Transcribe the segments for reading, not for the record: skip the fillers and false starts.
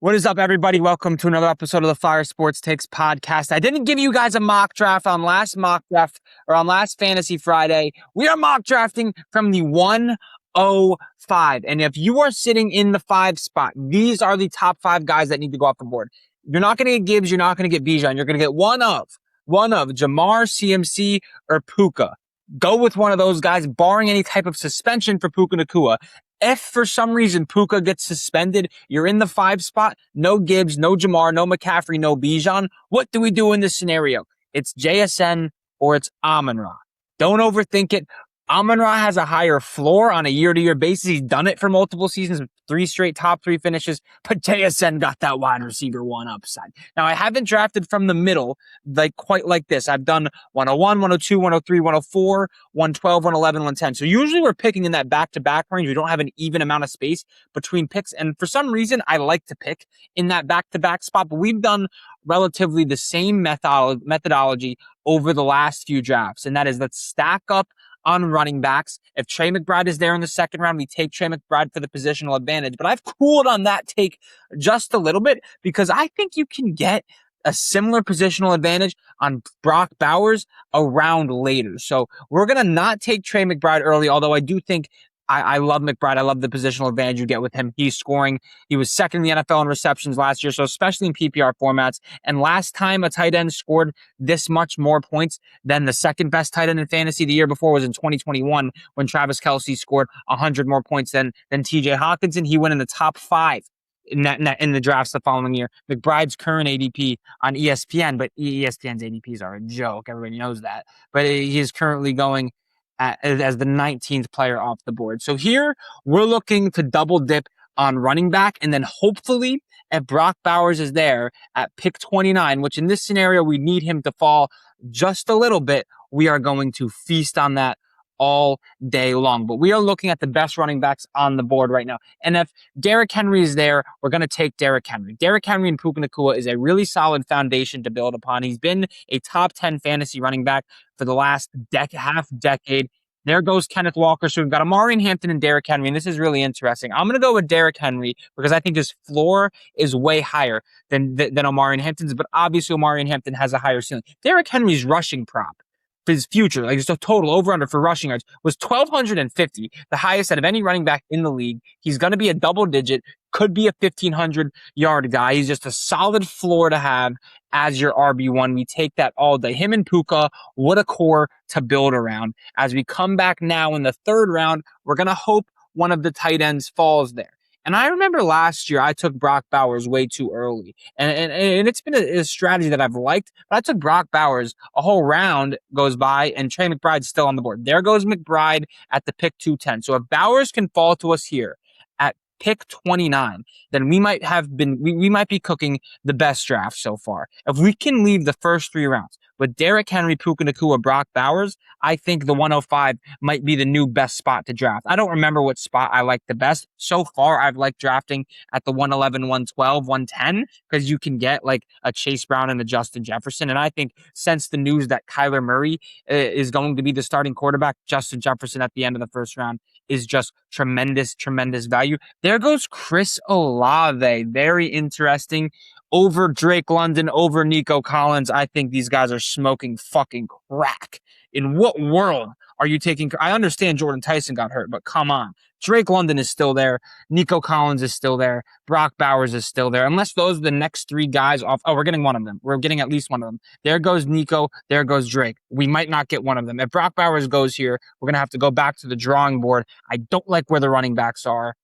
What is up, everybody? Welcome to another episode of the Fire Sports Takes podcast. I didn't give you guys a mock draft on last Fantasy Friday. We are mock drafting from the 105. And if you are sitting in the 5 spot, these are the top 5 guys that need to go off the board. You're not going to get Gibbs. You're not going to get Bijan. You're going to get one of Jamar, CMC, or Puka. Go with one of those guys, barring any type of suspension for Puka Nacua. If for some reason Puka gets suspended, you're in the 5 spot, no Gibbs, no Jamar, no McCaffrey, no Bijan. What do we do in this scenario? It's JSN or it's Amon-Ra. Don't overthink it. Amon-Ra has a higher floor on a year-to-year basis. He's done it for multiple seasons, 3 straight top 3 finishes, but JSN got that wide receiver 1 upside. Now, I haven't drafted from the middle quite like this. I've done 101, 102, 103, 104, 112, 111, 110. So usually we're picking in that back-to-back range. We don't have an even amount of space between picks, and for some reason, I like to pick in that back-to-back spot, but we've done relatively the same methodology over the last few drafts, and that is let's stack up on running backs. If Trey McBride is there in the second round, we take Trey McBride for the positional advantage. But I've cooled on that take just a little bit because I think you can get a similar positional advantage on Brock Bowers around later. So we're going to not take Trey McBride early, although I do think I love McBride. I love the positional advantage you get with him. He's scoring. He was second in the NFL in receptions last year, so especially in PPR formats. And last time a tight end scored this much more points than the second best tight end in fantasy the year before was in 2021 when Travis Kelce scored 100 more points than TJ Hockenson. He went in the top 5 in the drafts the following year. McBride's current ADP on ESPN, but ESPN's ADPs are a joke. Everybody knows that. But he is currently going as the 19th player off the board. So here we're looking to double dip on running back, and then hopefully if Brock Bowers is there at pick 29, which in this scenario we need him to fall just a little bit, we are going to feast on that all day long. But we are looking at the best running backs on the board right now. And if Derrick Henry is there, we're going to take Derrick Henry. Derrick Henry and Puka Nacua is a really solid foundation to build upon. He's been a top 10 fantasy running back for the last half decade. There goes Kenneth Walker. So we've got Omarion Hampton and Derrick Henry, and this is really interesting. I'm going to go with Derrick Henry because I think his floor is way higher than Omarion Hampton's, but obviously Omarion Hampton has a higher ceiling. Derrick Henry's rushing prop for his future, like just a total over-under for rushing yards, was 1,250, the highest out of any running back in the league. He's going to be a double-digit, could be a 1,500-yard guy. He's just a solid floor to have as your RB1. We take that all day. Him and Puka, what a core to build around. As we come back now in the 3rd round, we're going to hope one of the tight ends falls there. And I remember last year I took Brock Bowers way too early. And it's been a strategy that I've liked. But I took Brock Bowers, a whole round goes by, and Trey McBride's still on the board. There goes McBride at the pick 210. So if Bowers can fall to us here at pick 29, then we might be cooking the best draft so far. If we can leave the first 3 rounds with Derrick Henry, Puka Nacua, Brock Bowers, I think the 105 might be the new best spot to draft. I don't remember what spot I like the best. So far, I've liked drafting at the 111, 112, 110 because you can get like a Chase Brown and a Justin Jefferson. And I think since the news that Kyler Murray is going to be the starting quarterback, Justin Jefferson at the end of the 1st round is just tremendous, tremendous value. There goes Chris Olave. Very interesting. Over Drake London, over Nico Collins. I think these guys are smoking fucking crack. In what world are you taking? I understand Jordan Tyson got hurt, but come on. Drake London is still there. Nico Collins is still there. Brock Bowers is still there. Unless those are the next 3 guys off. Oh, we're getting one of them. We're getting at least one of them. There goes Nico. There goes Drake. We might not get one of them. If Brock Bowers goes here, we're going to have to go back to the drawing board. I don't like where the running backs are.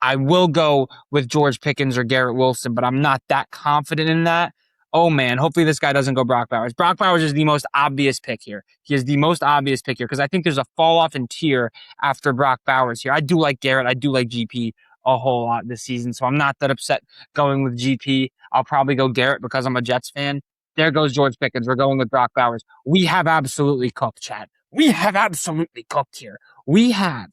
I will go with George Pickens or Garrett Wilson, but I'm not that confident in that. Oh, man, hopefully this guy doesn't go Brock Bowers. Brock Bowers is the most obvious pick here. He is the most obvious pick here because I think there's a fall off in tier after Brock Bowers here. I do like Garrett. I do like GP a whole lot this season, so I'm not that upset going with GP. I'll probably go Garrett because I'm a Jets fan. There goes George Pickens. We're going with Brock Bowers. We have absolutely cooked, Chad. We have absolutely cooked here. We have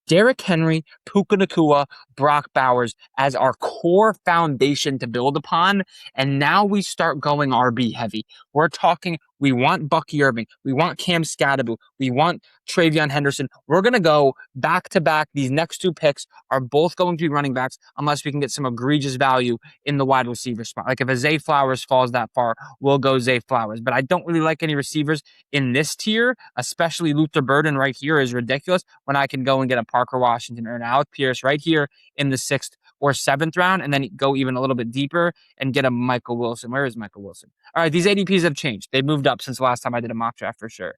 Derrick Henry, Puka Nacua, Brock Bowers as our core foundation to build upon. And now we start going RB heavy. We're talking We want Bucky Irving. We want Cam Scadaboo. We want Travion Henderson. We're going to go back to back. These next two picks are both going to be running backs unless we can get some egregious value in the wide receiver spot. Like if a Zay Flowers falls that far, we'll go Zay Flowers. But I don't really like any receivers in this tier, especially Luther Burden right here is ridiculous when I can go and get a Parker Washington or an Alec Pierce right here in the 6th or 7th round, and then go even a little bit deeper and get a Michael Wilson. Where is Michael Wilson? All right, these ADPs have changed. They've moved up since the last time I did a mock draft for sure.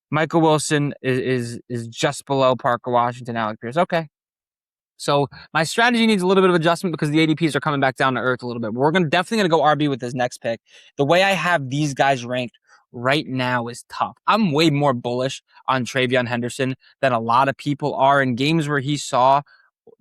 Michael Wilson is just below Parker Washington, Alec Pierce. Okay. So my strategy needs a little bit of adjustment because the ADPs are coming back down to earth a little bit. But we're definitely going to go RB with this next pick. The way I have these guys ranked right now is tough. I'm way more bullish on Travion Henderson than a lot of people are. In games where he saw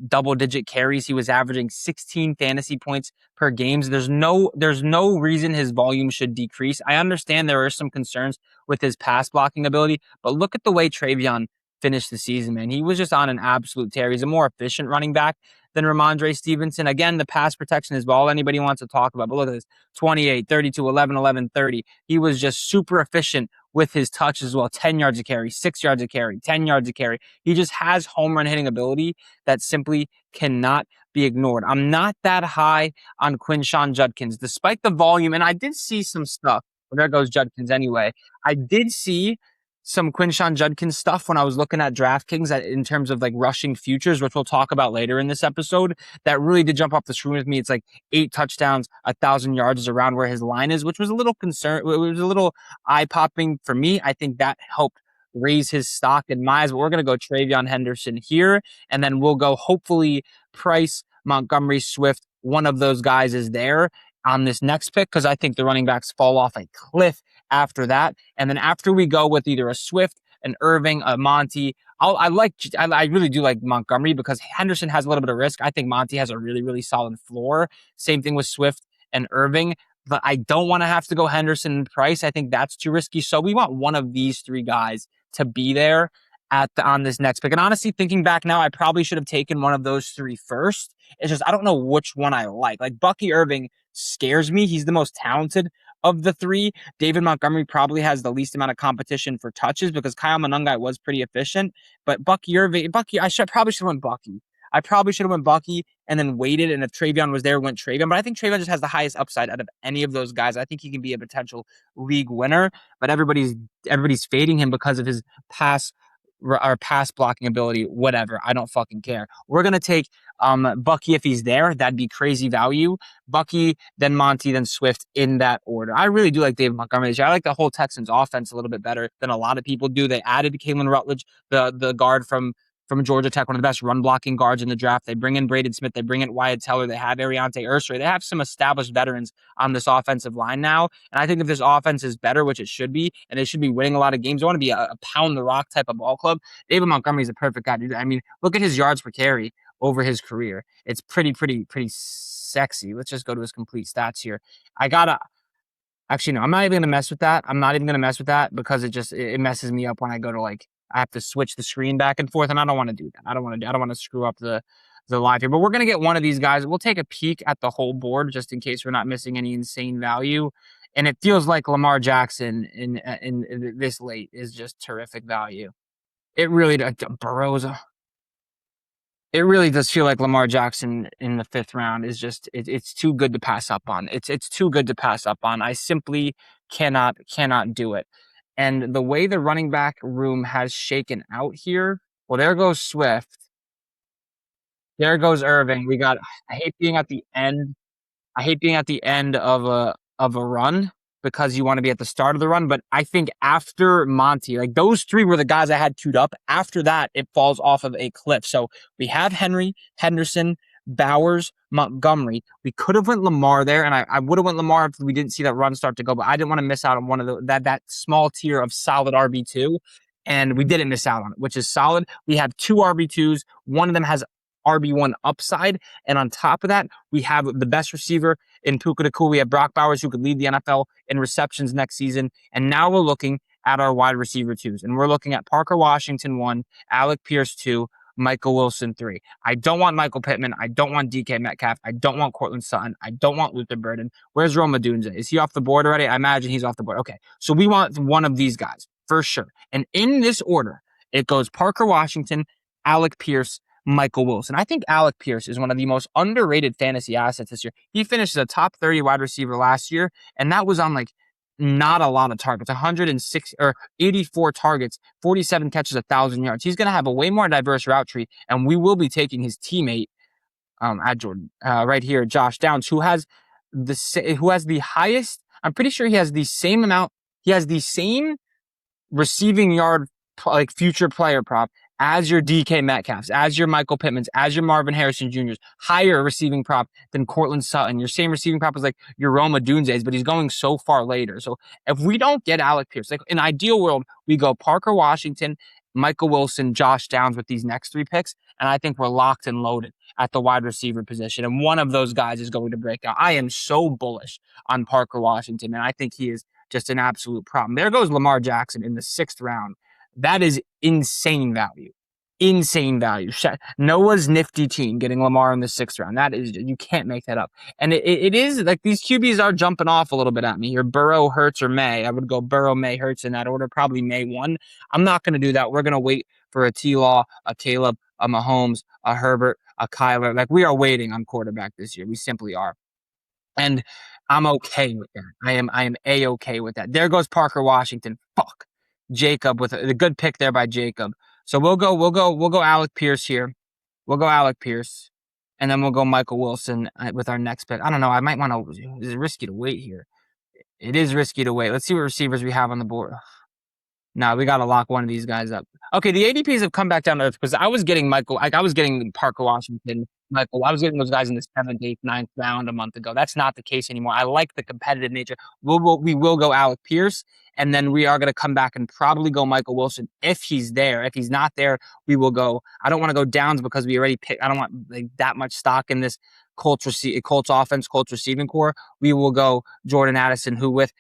double-digit carries, he was averaging 16 fantasy points per game. There's no reason his volume should decrease. I understand there are some concerns with his pass blocking ability, but look at the way Travion finished the season, man. He was just on an absolute tear. He's a more efficient running back than Ramondre Stevenson. Again, the pass protection is all anybody wants to talk about. But look at this, 28, 32, 11, 11, 30. He was just super efficient with his touch as well. 10 yards of carry, 6 yards of carry, 10 yards of carry. He just has home run hitting ability that simply cannot be ignored. I'm not that high on Quinshon Judkins, despite the volume. And I did see some stuff. Well, there goes Judkins anyway. I did see some Quinshon Judkins stuff when I was looking at DraftKings in terms of like rushing futures, which we'll talk about later in this episode, that really did jump off the screen with me. It's like 8 touchdowns, 1,000 yards is around where his line is, which was a little concern. It was a little eye-popping for me. I think that helped raise his stock in my eyes. But we're going to go Travion Henderson here, and then we'll go hopefully Price, Montgomery, Swift. One of those guys is there on this next pick because I think the running backs fall off a cliff after that. And then after we go with either a Swift, an Irving, a Monty, I really do like Montgomery because Henderson has a little bit of risk. I think Monty has a really, really solid floor. Same thing with Swift and Irving, but I don't want to have to go Henderson and Price. I think that's too risky. So we want one of these three guys to be there on this next pick. And honestly, thinking back now, I probably should have taken one of those three first. It's just, I don't know which one I like. Like Bucky Irving scares me. He's the most talented of the three. David Montgomery probably has the least amount of competition for touches because Kyle Monangai was pretty efficient. But Bucky Irving, I probably should have went Bucky. I probably should have went Bucky and then waited. And if Travion was there, went Travion. But I think Travion just has the highest upside out of any of those guys. I think he can be a potential league winner. But everybody's fading him because of his pass blocking ability. Whatever. I don't fucking care. We're gonna take Bucky if he's there. That'd be crazy value. Bucky, then Monty, then Swift in that order. I really do like David Montgomery this year. I like the whole Texans offense a little bit better than a lot of people do. They added Kalen Rutledge, the guard from Georgia Tech, one of the best run blocking guards in the draft. They bring in Braden Smith. They bring in Wyatt Teller. They have Ariante Ursray. They have some established veterans on this offensive line now. And I think if this offense is better, which it should be, and they should be winning a lot of games, they want to be a pound the rock type of ball club. David Montgomery is a perfect guy. I mean, look at his yards per carry over his career. It's pretty sexy. Let's just go to his complete stats here. Actually, no, I'm not even going to mess with that. I'm not even going to mess with that because it messes me up when I go to I have to switch the screen back and forth, and I don't want to do that. I don't want to screw up the live here. But we're going to get one of these guys. We'll take a peek at the whole board just in case we're not missing any insane value. And it feels like Lamar Jackson in this late is just terrific value. It really Burrows. It really does feel like Lamar Jackson in the 5th round is just it's too good to pass up on. It's too good to pass up on. I simply cannot do it. And the way the running back room has shaken out here, well, there goes Swift. There goes Irving. I hate being at the end. I hate being at the end of a run because you want to be at the start of the run. But I think after Monty, those three were the guys I had queued up. After that, it falls off of a cliff. So we have Henry, Henderson, Bowers, Montgomery. We could have went Lamar there, and I would have went Lamar if we didn't see that run start to go. But I didn't want to miss out on one of that small tier of solid RB2, and we didn't miss out on it, which is solid. We have 2 RB2s. One of them has RB1 upside, and on top of that, we have the best receiver in Puka Nacua. We have Brock Bowers, who could lead the NFL in receptions next season, and now we're looking at our wide receiver 2s, and we're looking at Parker Washington 1, Alec Pierce 2, Michael Wilson 3. I don't want Michael Pittman. I don't want DK Metcalf. I don't want Cortland Sutton. I don't want Luther Burden. Where's Rome Odunze? Is he off the board already? I imagine he's off the board. Okay, so we want one of these guys for sure. And in this order, it goes Parker Washington, Alec Pierce, Michael Wilson. I think Alec Pierce is one of the most underrated fantasy assets this year. He finished as a top 30 wide receiver last year, and that was on like not a lot of targets, 106 or 84 targets, 47 catches, 1,000 yards. He's going to have a way more diverse route tree, and we will be taking his teammate at Jordan right here, Josh Downs, who has the highest. I'm pretty sure he has the same amount. He has the same receiving yard like future player prop as your DK Metcalfs, as your Michael Pittmans, as your Marvin Harrison Jr.'s, higher receiving prop than Cortland Sutton. Your same receiving prop is like your Rome Odunze's, but he's going so far later. So if we don't get Alec Pierce, like in an ideal world, we go Parker Washington, Michael Wilson, Josh Downs with these next 3 picks, and I think we're locked and loaded at the wide receiver position, and one of those guys is going to break out. I am so bullish on Parker Washington, and I think he is just an absolute problem. There goes Lamar Jackson in the 6th round. That is insane value. Insane value. Noah's nifty team getting Lamar in the 6th round. That is, you can't make that up. And it is like these QBs are jumping off a little bit at me here. Burrow, Hurts, or May. I would go Burrow, May, Hurts in that order. Probably May 1. I'm not going to do that. We're going to wait for a T-Law, a Caleb, a Mahomes, a Herbert, a Kyler. Like we are waiting on quarterback this year. We simply are. And I'm okay with that. I am A-okay with that. There goes Parker Washington. Fuck. Jacob with a good pick there by Jacob. So we'll go Alec Pierce here. We'll go Alec Pierce. And then we'll go Michael Wilson with our next pick. I don't know. I might want to. It's risky to wait here. It is risky to wait. Let's see what receivers we have on the board. No, we got to lock one of these guys up. Okay, the ADPs have come back down to earth because I was getting I was getting Parker Washington, Michael. I was getting those guys in the 7th, 8th, 9th round a month ago. That's not the case anymore. I like the competitive nature. We will go Alec Pierce, and then we are going to come back and probably go Michael Wilson if he's there. If he's not there, we will go. I don't want to go Downs because we already picked. I don't want like that much stock in this Colts offense, Colts receiving core. We will go Jordan Addison, who with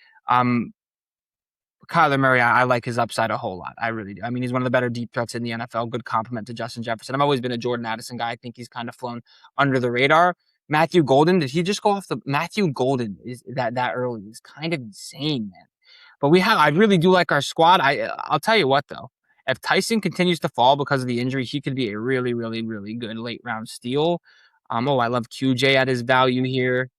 Kyler Murray, I like his upside a whole lot. I really do. I mean, he's one of the better deep threats in the NFL. Good compliment to Justin Jefferson. I've always been a Jordan Addison guy. I think he's kind of flown under the radar. Matthew Golden, did he just go off the Matthew Golden is that early? Is kind of insane, man. But I really do like our squad. I'll tell you what though. If Tyson continues to fall because of the injury, he could be a really, really, really good late round steal. I love QJ at his value here.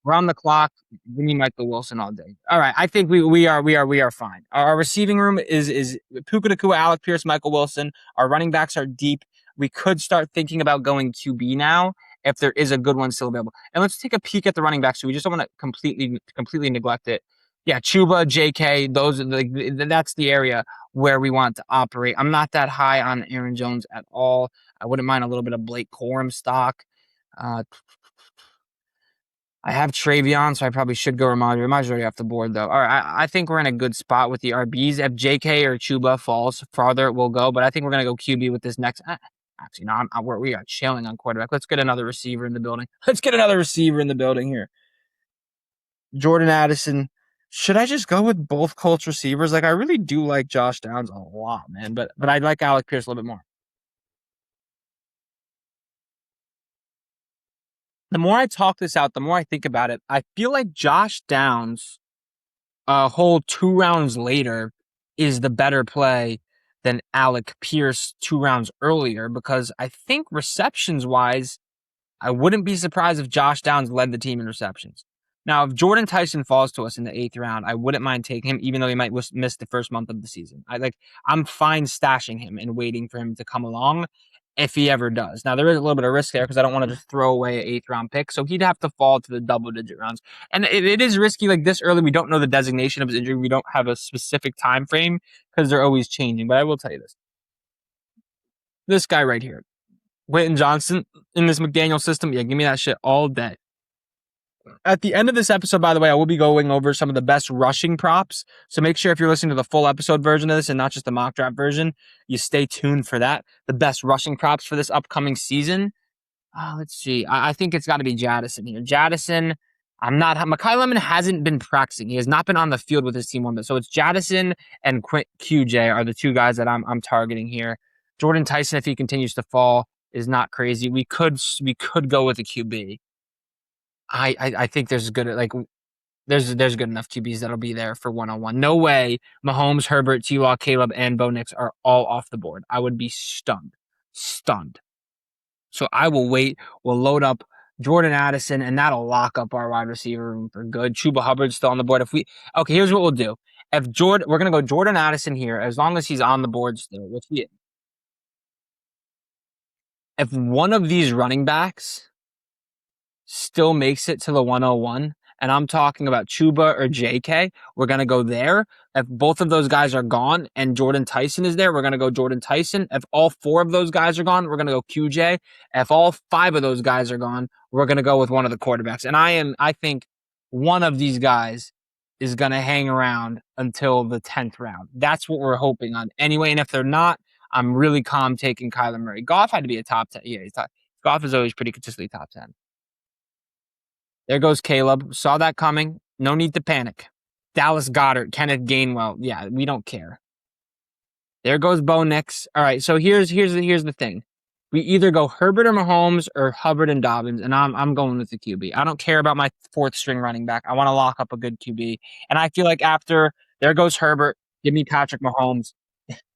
We're on the clock. Give me Michael Wilson all day. All right, I think we are fine. Our receiving room is Puka Nacua, Alec Pierce, Michael Wilson. Our running backs are deep. We could start thinking about going QB now if there is a good one still available. And let's take a peek at the running backs. So we just don't want to completely neglect it. Yeah, Chuba, JK, that's the area where we want to operate. I'm not that high on Aaron Jones at all. I wouldn't mind a little bit of Blake Corum stock. I have Travion, so I probably should go Ramondre. Ramondra's already off the board, though. All right, I think we're in a good spot with the RBs. If JK or Chuba falls farther, we'll go. But I think we're going to go QB with this next. Actually, no, we are chilling on quarterback. Let's get another receiver in the building. Let's get another receiver in the building here. Jordan Addison. Should I just go with both Colts receivers? Like, I really do like Josh Downs a lot, man. But I like Alec Pierce a little bit more. The more I talk this out, the more I think about it, I feel like Josh Downs, a whole 2 rounds later, is the better play than Alec Pierce 2 rounds earlier because I think receptions-wise, I wouldn't be surprised if Josh Downs led the team in receptions. Now, if Jordan Tyson falls to us in the 8th round, I wouldn't mind taking him, even though he might miss the first month of the season. I'm fine stashing him and waiting for him to come along if he ever does. Now, there is a little bit of risk there because I don't want to just throw away an 8th round pick. So he'd have to fall to the double-digit rounds. And it is risky like this early. We don't know the designation of his injury. We don't have a specific time frame because they're always changing. But I will tell you this. This guy right here, Quentin Johnson in this McDaniel system, yeah, give me that shit all day. At the end of this episode, by the way, I will be going over some of the best rushing props. So make sure if you're listening to the full episode version of this and not just the mock draft version, you stay tuned for that. The best rushing props for this upcoming season. Let's see. I think it's got to be Jadison here. Jadison, Mekhi Lemon hasn't been practicing. He has not been on the field with his team one bit. So it's Jadison and QJ are the 2 guys that I'm targeting here. Jordan Tyson, if he continues to fall, is not crazy. We could go with a QB. I think there's good like there's good enough QBs that'll be there for 1-on-1. No way Mahomes, Herbert, T-Law, Caleb, and Bo Nix are all off the board. I would be stunned. Stunned. So I will wait. We'll load up Jordan Addison, and that'll lock up our wide receiver room for good. Chuba Hubbard's still on the board. Okay, here's what we'll do. We're gonna go Jordan Addison here, as long as he's on the board still, which he is. If one of these running backs still makes it to the 101, and I'm talking about Chuba or JK, we're going to go there. If both of those guys are gone and Jordan Tyson is there, we're going to go Jordan Tyson. If all four of those guys are gone, we're going to go QJ. If all five of those guys are gone, we're going to go with one of the quarterbacks. And I think one of these guys is going to hang around until the 10th round. That's what we're hoping on anyway. And if they're not, I'm really calm taking Kyler Murray. Goff had to be a top 10. Yeah, Goff is always pretty consistently top 10. There goes Caleb. Saw that coming. No need to panic. Dallas Goedert, Kenneth Gainwell. Yeah, we don't care. There goes Bo Nix. All right, so here's the thing. We either go Herbert or Mahomes or Hubbard and Dobbins, and I'm going with the QB. I don't care about my fourth string running back. I want to lock up a good QB. And I feel like after there goes Herbert, give me Patrick Mahomes.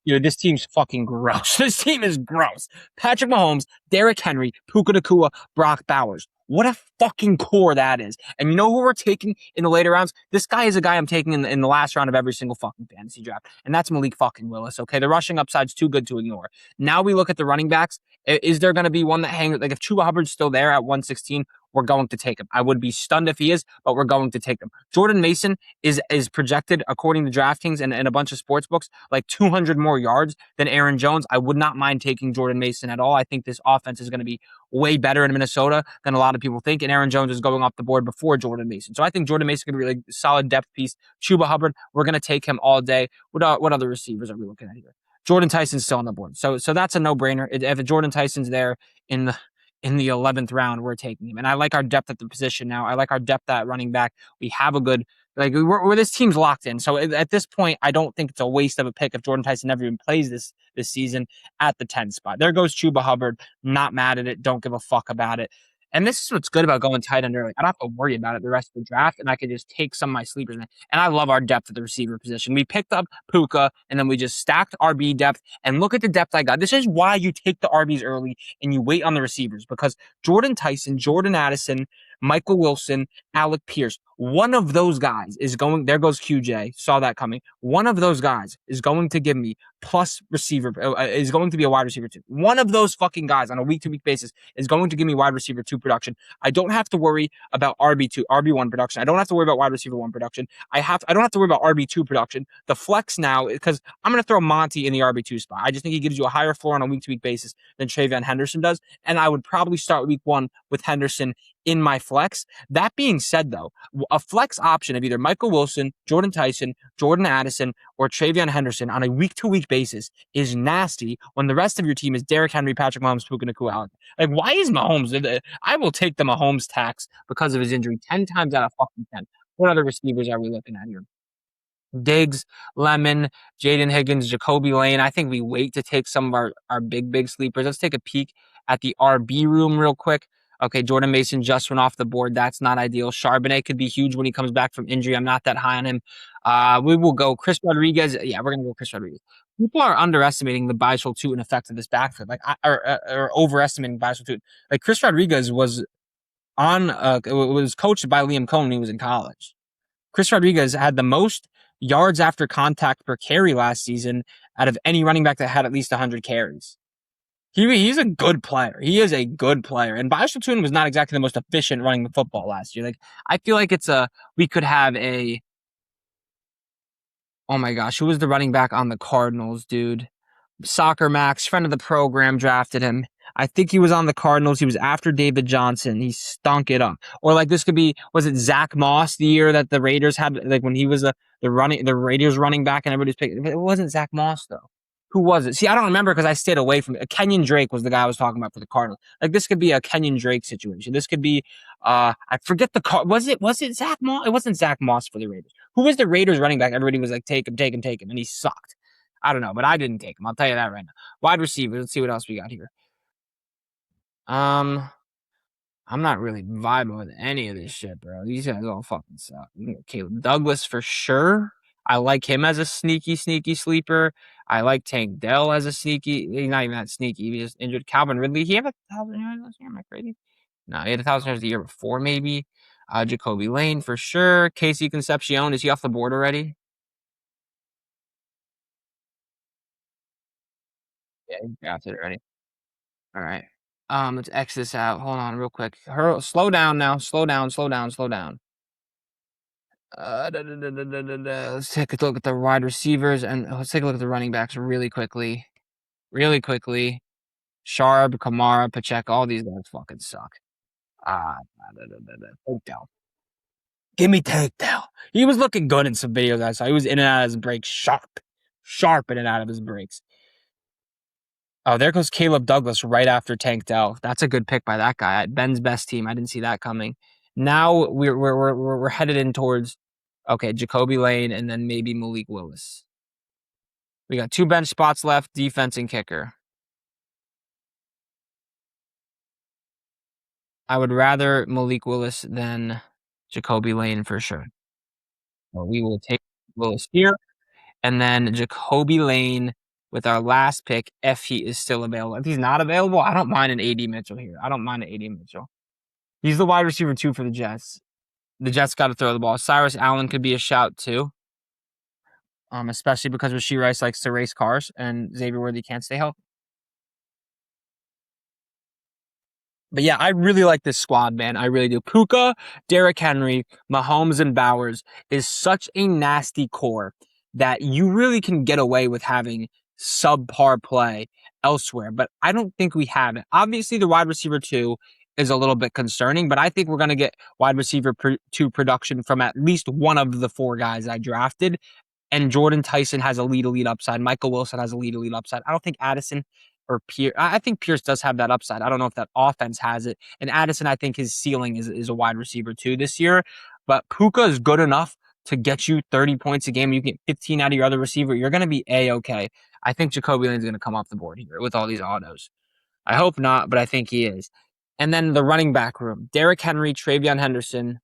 This team's fucking gross. This team is gross. Patrick Mahomes, Derrick Henry, Puka Nacua, Brock Bowers. What a fucking core that is. And you know who we're taking in the later rounds? This guy is a guy I'm taking in the last round of every single fucking fantasy draft. And that's Malik fucking Willis, okay? The rushing upside's too good to ignore. Now we look at the running backs. Is there going to be one that hangs? Like if Chuba Hubbard's still there at 116, we're going to take him. I would be stunned if he is, but we're going to take him. Jordan Mason is projected, according to DraftKings and a bunch of sports books, like 200 more yards than Aaron Jones. I would not mind taking Jordan Mason at all. I think this offense is going to be way better in Minnesota than a lot of people think, and Aaron Jones is going off the board before Jordan Mason. So I think Jordan Mason could be a really solid depth piece. Chuba Hubbard, we're going to take him all day. What other receivers are we looking at here? Jordan Tyson's still on the board. So that's a no-brainer. If Jordan Tyson's there in the 11th round, we're taking him. And I like our depth at the position now. I like our depth at running back. We have a good, this team's locked in. So at this point, I don't think it's a waste of a pick if Jordan Tyson never even plays this season at the 10 spot. There goes Chuba Hubbard. Not mad at it. Don't give a fuck about it. And this is what's good about going tight end early. I don't have to worry about it the rest of the draft, and I can just take some of my sleepers. And I love our depth at the receiver position. We picked up Puka, and then we just stacked RB depth. And look at the depth I got. This is why you take the RBs early and you wait on the receivers, because Jordan Tyson, Jordan Addison, Michael Wilson, Alec Pierce, one of those guys is going, there goes QJ, saw that coming. One of those guys is going to give me plus receiver, is going to be a wide receiver 2. One of those fucking guys on a week-to-week basis is going to give me wide receiver 2 production. I don't have to worry about RB1 production. I don't have to worry about wide receiver 1 production. I don't have to worry about RB2 production. The flex now, because I'm going to throw Monty in the RB2 spot. I just think he gives you a higher floor on a week-to-week basis than TreVeyon Henderson does. And I would probably start week 1 with Henderson in my flex. That being said, though, a flex option of either Michael Wilson, Jordan Tyson, Jordan Addison, or TreVeyon Henderson on a week-to-week basis is nasty when the rest of your team is Derrick Henry, Patrick Mahomes, Puka Nacua. Like, why is Mahomes? I will take the Mahomes tax because of his injury 10 times out of fucking 10. What other receivers are we looking at here? Diggs, Lemon, Jaden Higgins, Jacoby Lane. I think we wait to take some of our big sleepers. Let's take a peek at the RB room real quick. Okay, Jordan Mason just went off the board. That's not ideal. Charbonnet could be huge when he comes back from injury. I'm not that high on him. We will go Chris Rodriguez. Yeah, we're going to go Chris Rodriguez. People are underestimating the Bishol Tutin effect of this backfield, or overestimating Bishol Tutin. Like, Chris Rodriguez was was coached by Liam Cohen when he was in college. Chris Rodriguez had the most yards after contact per carry last season out of any running back that had at least 100 carries. He's a good player. He is a good player. And Bishol Tutin was not exactly the most efficient running the football last year. Like, I feel like we could have oh my gosh, who was the running back on the Cardinals, dude? Soccer Max, friend of the program, drafted him. I think he was on the Cardinals. He was after David Johnson. He stunk it up. Or like this could be, was it Zach Moss the year that the Raiders had, like when he was the Raiders running back and everybody's picking? It wasn't Zach Moss though. Who was it? See, I don't remember because I stayed away from it. Kenyon Drake was the guy I was talking about for the Cardinals. Like, this could be a Kenyon Drake situation. This could be, I forget was it Zach Moss? It wasn't Zach Moss for the Raiders. Who was the Raiders running back? Everybody was like, take him. And he sucked. I don't know, but I didn't take him. I'll tell you that right now. Wide receiver. Let's see what else we got here. I'm not really vibing with any of this shit, bro. These guys all fucking suck. Caleb Douglas for sure. I like him as a sneaky sleeper. I like Tank Dell as a sneaky. He's not even that sneaky. He just injured. Calvin Ridley. He had 1,000 yards last year. Am I crazy? No, he had 1,000 yards the year before, maybe. Jacoby Lane for sure. Casey Concepcion. Is he off the board already? Yeah, he drafted already. All right. Let's X this out. Hold on, real quick. Slow down now. Slow down. Let's take a look at the wide receivers and let's take a look at the running backs really quickly. Sharp, Kamara, Pacheco, all these guys fucking suck. Tank Dell. Give me Tank Dell. He was looking good in some videos I saw. He was in and out of his breaks, sharp in and out of his breaks. Oh, there goes Caleb Douglas right after Tank Dell. That's a good pick by that guy. Ben's best team. I didn't see that coming. Now we're headed in towards Jacoby Lane and then maybe Malik Willis. We got 2 bench spots left, defense and kicker. I would rather Malik Willis than Jacoby Lane for sure. Well, we will take Willis here and then Jacoby Lane with our last pick if he is still available. If he's not available, I don't mind an AD Mitchell here. He's the wide receiver 2 for the Jets. The Jets got to throw the ball. Cyrus Allen could be a shout too. Especially because Rashee Rice likes to race cars and Xavier Worthy can't stay healthy. But yeah, I really like this squad, man. I really do. Puka, Derrick Henry, Mahomes, and Bowers is such a nasty core that you really can get away with having subpar play elsewhere. But I don't think we have it. Obviously, the wide receiver 2 is a little bit concerning, but I think we're going to get wide receiver 2 production from at least one of the 4 guys I drafted. And Jordan Tyson has a elite upside. Michael Wilson has a elite upside. I don't think Addison or Pierce. I think Pierce does have that upside. I don't know if that offense has it. And Addison, I think his ceiling is a wide receiver too this year. But Puka is good enough to get you 30 points a game. You get 15 out of your other receiver. You're going to be A-okay. I think Jacoby Lane's going to come off the board here with all these autos. I hope not, but I think he is. And then the running back room. Derrick Henry, TreVeyon Henderson,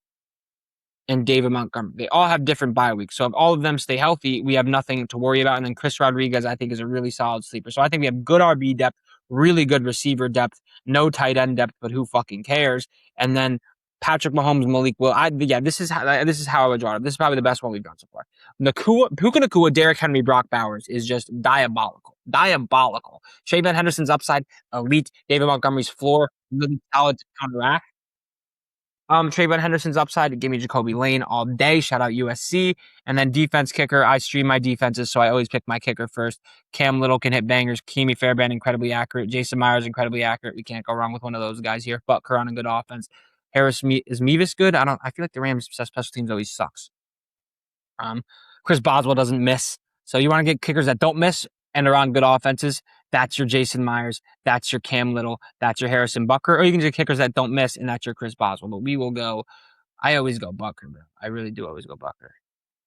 and David Montgomery. They all have different bye weeks. So if all of them stay healthy, we have nothing to worry about. And then Chris Rodriguez, I think, is a really solid sleeper. So I think we have good RB depth, really good receiver depth, no tight end depth, but who fucking cares? And then Patrick Mahomes, Malik Will. This is how I would draw it. This is probably the best one we've done so far. Puka Nacua, Derrick Henry, Brock Bowers is just diabolical. TreVeyon Henderson's upside, elite. David Montgomery's floor, really solid to counteract. TreVeyon Henderson's upside, give me Jacoby Lane all day. Shout out USC. And then defense kicker. I stream my defenses, so I always pick my kicker first. Cam Little can hit bangers. Keamy Fairbairn, incredibly accurate. Jason Myers, incredibly accurate. We can't go wrong with one of those guys here. Butker on a good offense. Is Mevis good? I feel like the Rams' special teams always sucks. Chris Boswell doesn't miss. So you want to get kickers that don't miss and are on good offenses. That's your Jason Myers. That's your Cam Little. That's your Harrison Butker. Or you can get kickers that don't miss, and that's your Chris Boswell. But we will go. I always go Butker, bro. I really do always go Butker.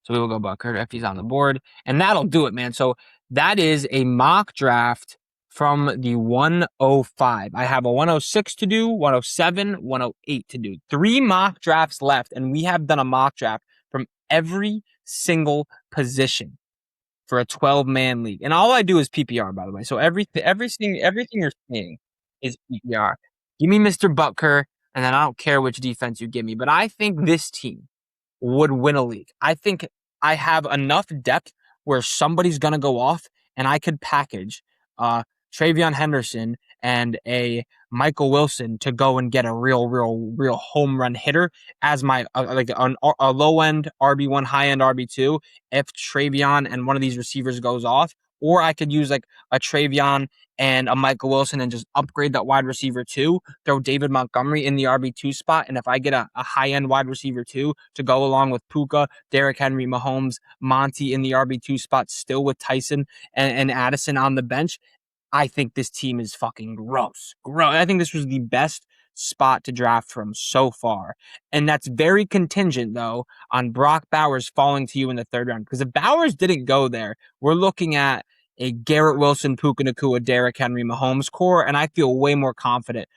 So we will go Butker if he's on the board. And that'll do it, man. So that is a mock draft from the 105. I have a 106 to do, 107, 108 to do. 3 mock drafts left, and we have done a mock draft from every single position for a 12-man league. And all I do is PPR, by the way. So everything you're seeing is PPR. Give me Mr. Butker, and then I don't care which defense you give me. But I think this team would win a league. I think I have enough depth where somebody's going to go off, and I could package TreVeyon Henderson and a Michael Wilson to go and get a real home run hitter as my a low end RB1, high end RB2 if TreVeyon and one of these receivers goes off. Or I could use like a TreVeyon and a Michael Wilson and just upgrade that wide receiver 2, throw David Montgomery in the RB2 spot. And if I get a high-end wide receiver 2 to go along with Puka, Derrick Henry, Mahomes, Monty in the RB2 spot, still with Tyson and Addison on the bench, I think this team is fucking gross. I think this was the best spot to draft from so far. And that's very contingent, though, on Brock Bowers falling to you in the 3rd round. Because if Bowers didn't go there, we're looking at a Garrett Wilson, Puka Nacua, Derrick Henry, Mahomes core, and I feel way more confident.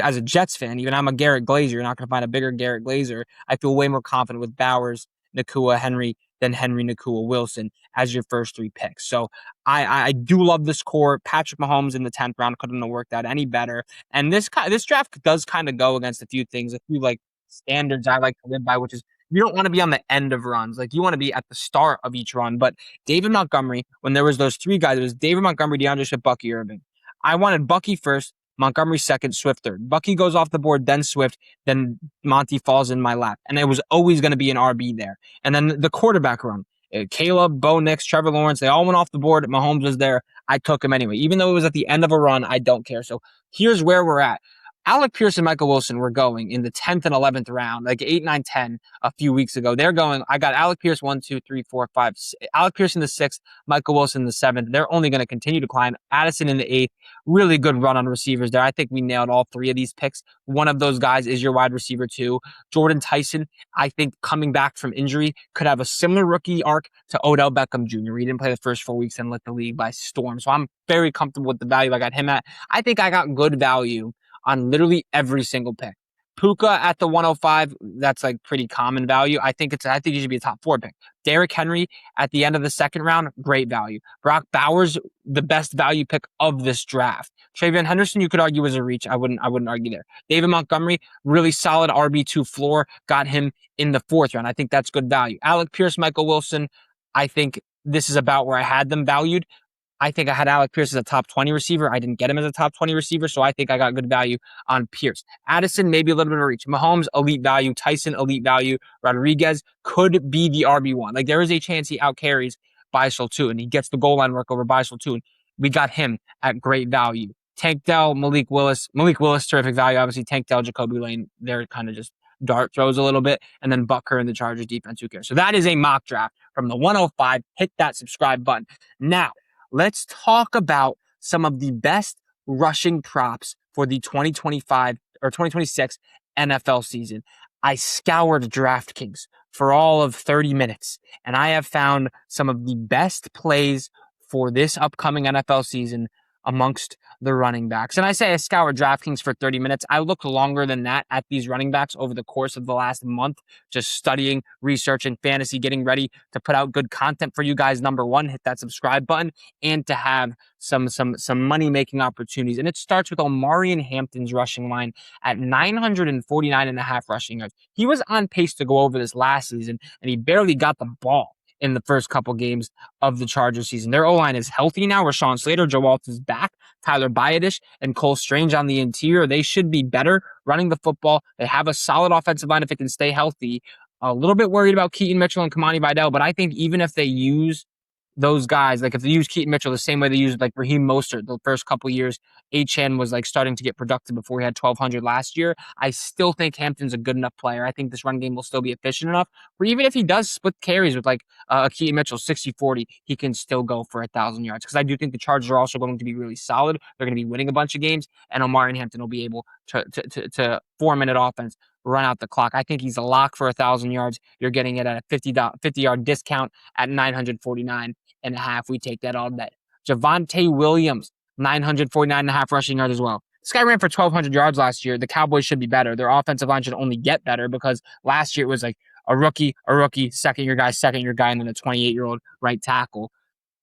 As a Jets fan, even I'm a Garrett Glazer. You're not going to find a bigger Garrett Glazer. I feel way more confident with Bowers, Nacua, Henry than Henry, Nacua, Wilson as your first three picks. So I do love this core. Patrick Mahomes in the 10th round couldn't have worked out any better. And this draft does kind of go against a few things, a few like standards I like to live by, which is you don't want to be on the end of runs. Like you want to be at the start of each run. But David Montgomery, when there was those three guys, it was David Montgomery, DeAndre Swift, Bucky Irving. I wanted Bucky first, Montgomery second, Swift third. Bucky goes off the board, then Swift, then Monty falls in my lap. And it was always going to be an RB there. And then the quarterback run. Caleb, Bo Nix, Trevor Lawrence, they all went off the board. Mahomes was there. I took him anyway. Even though it was at the end of a run, I don't care. So here's where we're at. Alec Pierce and Michael Wilson were going in the 10th and 11th round, like 8, 9, 10 a few weeks ago. They're going, I got Alec Pierce 1, 2, 3, 4, 5. Alec Pierce in the 6th, Michael Wilson in the 7th. They're only going to continue to climb. Addison in the 8th. Really good run on receivers there. I think we nailed all three of these picks. One of those guys is your wide receiver too. Jordan Tyson, I think coming back from injury, could have a similar rookie arc to Odell Beckham Jr. He didn't play the first 4 weeks and lit the league by storm. So I'm very comfortable with the value I got him at. I think I got good value on literally every single pick. Puka at the 105, that's like pretty common value. I think he should be a top 4 pick. Derrick Henry at the end of the 2nd round, great value. Brock Bowers, the best value pick of this draft. TreVeyon Henderson, you could argue was a reach. I wouldn't argue there. David Montgomery, really solid RB2 floor, got him in the 4th round. I think that's good value. Alec Pierce, Michael Wilson, I think this is about where I had them valued. I think I had Alec Pierce as a top 20 receiver. I didn't get him as a top 20 receiver, so I think I got good value on Pierce. Addison, maybe a little bit of a reach. Mahomes, elite value. Tyson, elite value. Rodriguez could be the RB1. Like, there is a chance he outcarries Beisel too, and he gets the goal line work over Beisel too. And we got him at great value. Tank Dell, Malik Willis, terrific value. Obviously, Tank Dell, Jacoby Lane, they're kind of just dart throws a little bit, and then Butker in the Chargers defense, who cares? So that is a mock draft from the 105. Hit that subscribe button. Now, let's talk about some of the best rushing props for the 2025 or 2026 NFL season. I scoured DraftKings for all of 30 minutes, and I have found some of the best plays for this upcoming NFL season amongst the running backs. And I say I scoured DraftKings for 30 minutes. I looked longer than that at these running backs over the course of the last month, just studying, researching, fantasy, getting ready to put out good content for you guys. Number one, hit that subscribe button, and to have some money-making opportunities. And it starts with Omarion Hampton's rushing line at 949.5 rushing yards. He was on pace to go over this last season, and he barely got the ball in the first couple games of the Chargers season. Their O-line is healthy now. Rashawn Slater, Joe Waltz is back. Tyler Biadasz and Cole Strange on the interior. They should be better running the football. They have a solid offensive line if it can stay healthy. A little bit worried about Keaton Mitchell and Kamani Vidal, but I think even if they use those guys, like if they use Keaton Mitchell the same way they used like Raheem Mostert the first couple years, Achane was like starting to get productive before he had 1,200 last year. I still think Hampton's a good enough player. I think this run game will still be efficient enough where even if he does split carries with like Keaton Mitchell 60-40, he can still go for 1,000 yards. Because I do think the Chargers are also going to be really solid. They're going to be winning a bunch of games, and Omarion Hampton will be able to 4-minute offense run out the clock. I think he's a lock for 1,000 yards. You're getting it at a 50-yard discount at 949.5. We take that all day. Javonte Williams, 949.5 rushing yards as well. This guy ran for 1,200 yards last year. The Cowboys should be better. Their offensive line should only get better because last year it was like a rookie, second-year guy, and then a 28-year-old right tackle.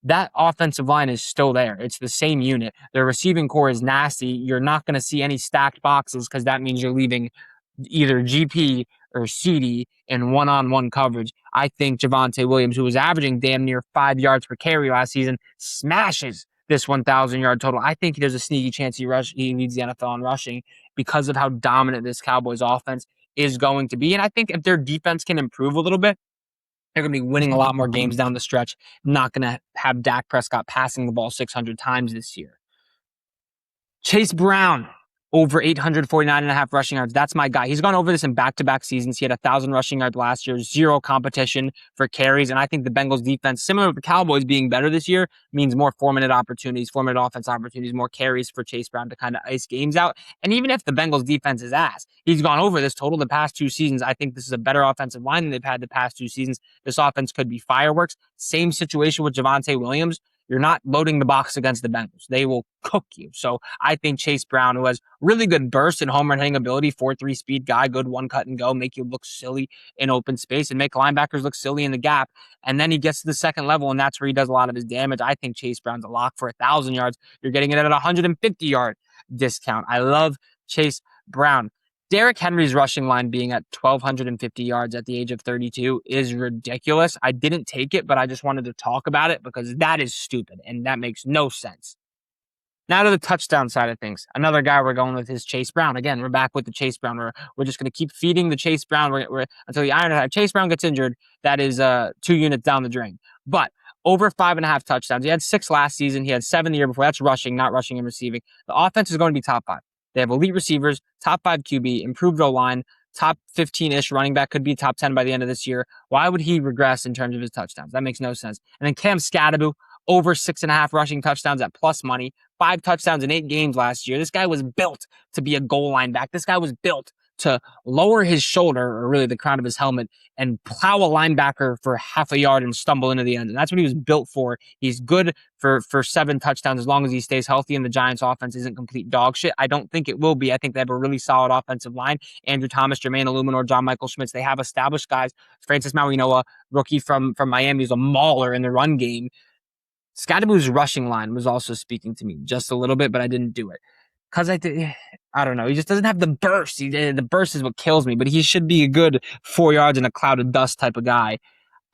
That offensive line is still there. It's the same unit. Their receiving core is nasty. You're not going to see any stacked boxes because that means you're leaving either GP or CD in one-on-one coverage. I think Javonte Williams, who was averaging damn near 5 yards per carry last season, smashes this 1,000-yard total. I think there's a sneaky chance he leads the NFL in rushing because of how dominant this Cowboys offense is going to be. And I think if their defense can improve a little bit, they're going to be winning a lot more games down the stretch. Not going to have Dak Prescott passing the ball 600 times this year. Chase Brown, over 849.5 rushing yards. That's my guy. He's gone over this in back-to-back seasons. He had 1,000 rushing yards last year, zero competition for carries. And I think the Bengals defense, similar to the Cowboys being better this year, means more 4-minute opportunities, 4-minute offense opportunities, more carries for Chase Brown to kind of ice games out. And even if the Bengals defense is ass, he's gone over this total the past 2 seasons. I think this is a better offensive line than they've had the past 2 seasons. This offense could be fireworks. Same situation with Javonte Williams. you're not loading the box against the Bengals. They will cook you. So I think Chase Brown, who has really good burst and home run hitting ability, 4.3 speed guy, good one cut and go, make you look silly in open space and make linebackers look silly in the gap. And then he gets to the second level, and that's where he does a lot of his damage. I think Chase Brown's a lock for 1,000 yards. You're getting it at a 150-yard discount. I love Chase Brown. Derrick Henry's rushing line being at 1,250 yards at the age of 32 is ridiculous. I didn't take it, but I just wanted to talk about it because that is stupid and that makes no sense. Now to the touchdown side of things. Another guy we're going with is Chase Brown. Again, we're back with the Chase Brown. We're just going to keep feeding the Chase Brown until the iron time. Chase Brown gets injured. That is 2 units down the drain. But over 5.5 touchdowns. He had 6 last season. He had 7 the year before. That's rushing, not rushing and receiving. The offense is going to be top 5. They have elite receivers, top 5 QB, improved O-line, top 15-ish running back, could be top 10 by the end of this year. Why would he regress in terms of his touchdowns? That makes no sense. And then Cam Skattebo, over 6.5 rushing touchdowns at plus money, 5 touchdowns in 8 games last year. This guy was built to be a goal line back. This guy was built to lower his shoulder, or really the crown of his helmet, and plow a linebacker for half a yard and stumble into the end. And that's what he was built for. He's good for 7 touchdowns as long as he stays healthy and the Giants offense isn't complete dog shit. I don't think it will be. I think they have a really solid offensive line. Andrew Thomas, Jermaine Illuminor, John Michael Schmitz. They have established guys. Francis Mauigoa, rookie from Miami, is a mauler in the run game. Skattebo's rushing line was also speaking to me just a little bit, but I didn't do it. Because I don't know. He just doesn't have the burst. The burst is what kills me, but he should be a good 4 yards in a cloud of dust type of guy.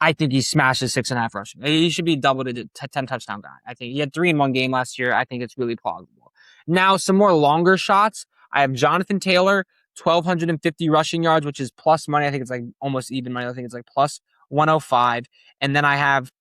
I think he smashes 6.5 rushing. He should be double-digit 10 touchdown guy. I think he had 3 in one game last year. I think it's really plausible. Now, some more longer shots. I have Jonathan Taylor, 1,250 rushing yards, which is plus money. I think it's like almost even money. I think it's like plus 105. And then I have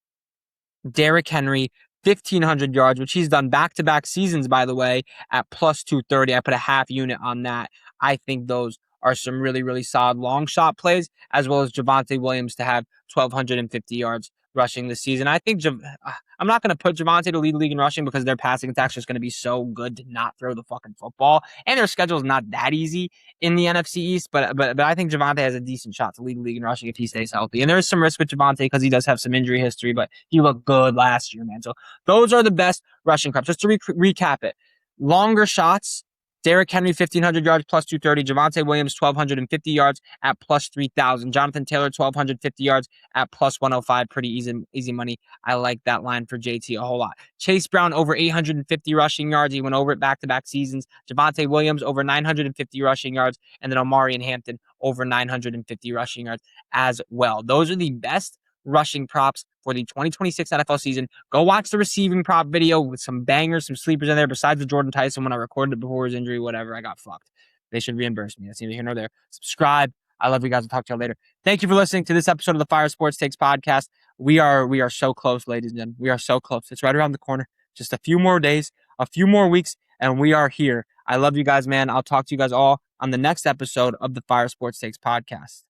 Derrick Henry, 1,500 yards, which he's done back-to-back seasons, by the way, at plus 230. I put a half unit on that. I think those are some really, really solid long shot plays, as well as Javonte Williams to have 1,250 yards rushing this season. I think I'm not going to put Javonte to lead the league in rushing because their passing attack's just going to be so good to not throw the fucking football. And their schedule is not that easy in the NFC East, but I think Javonte has a decent shot to lead the league in rushing if he stays healthy. And there is some risk with Javonte because he does have some injury history, but he looked good last year, man. So those are the best rushing crops. Just to recap it, longer shots. Derrick Henry, 1,500 yards, plus 230. Javonte Williams, 1,250 yards at plus 3,000. Jonathan Taylor, 1,250 yards at plus 105. Pretty easy money. I like that line for JT a whole lot. Chase Brown, over 850 rushing yards. He went over it back-to-back seasons. Javonte Williams, over 950 rushing yards. And then Omarion Hampton, over 950 rushing yards as well. Those are the best rushing props for the 2026 NFL season. Go watch the receiving prop video with some bangers, some sleepers in there besides the Jordan Tyson when I recorded it before his injury, whatever. I got fucked. They should reimburse me. That's neither here nor there. Subscribe. I love you guys. I'll talk to you later. Thank you for listening to this episode of the Fire Sports Takes podcast. We are so close, ladies and gentlemen. We are so close. It's right around the corner. Just a few more days, a few more weeks, and we are here. I love you guys, man. I'll talk to you guys all on the next episode of the Fire Sports Takes podcast.